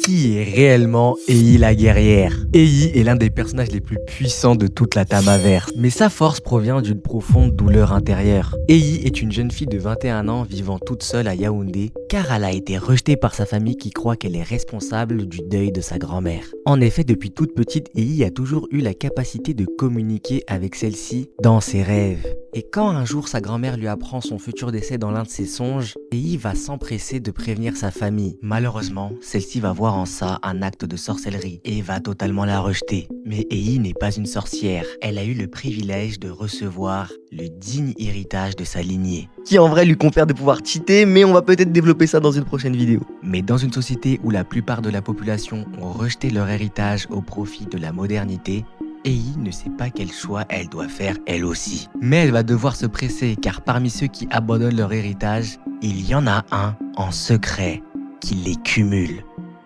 qui est réellement Ei la guerrière? Ei est l'un des personnages les plus puissants de toute la Tamaverse, mais sa force provient d'une profonde douleur intérieure. Ei est une jeune fille de 21 ans vivant toute seule à Yaoundé, car elle a été rejetée par sa famille qui croit qu'elle est responsable du deuil de sa grand-mère. En effet, depuis toute petite, Ei a toujours eu la capacité de communiquer avec celle-ci dans ses rêves. Et quand un jour sa grand-mère lui apprend son futur décès dans l'un de ses songes, Ei va s'empresser de prévenir sa famille. Malheureusement, celle-ci va voir en ça un acte de sorcellerie et va totalement la rejeter. Mais Ei n'est pas une sorcière, elle a eu le privilège de recevoir le digne héritage de sa lignée, qui en vrai lui confère des pouvoirs cheatés, mais on va peut-être développer ça dans une prochaine vidéo. Mais dans une société où la plupart de la population ont rejeté leur héritage au profit de la modernité, Ei ne sait pas quel choix elle doit faire elle aussi. Mais elle va devoir se presser car parmi ceux qui abandonnent leur héritage, il y en a un en secret qui les cumule.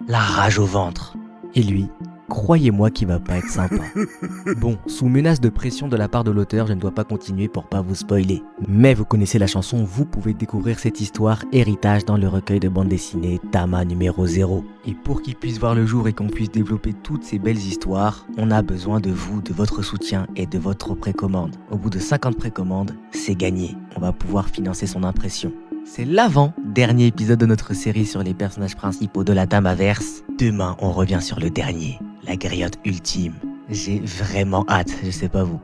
La rage au ventre. Et lui, croyez-moi qu'il va pas être sympa. Bon, sous menace de pression de la part de l'auteur, je ne dois pas continuer pour pas vous spoiler. Mais vous connaissez la chanson, vous pouvez découvrir cette histoire héritage dans le recueil de bande dessinée Tama numéro 0. Et pour qu'il puisse voir le jour et qu'on puisse développer toutes ces belles histoires, on a besoin de vous, de votre soutien et de votre précommande. Au bout de 50 précommandes, c'est gagné. On va pouvoir financer son impression. C'est l'avant-dernier épisode de notre série sur les personnages principaux de la Tamaverse. Demain, on revient sur le dernier, la griotte ultime. J'ai vraiment hâte, je sais pas vous.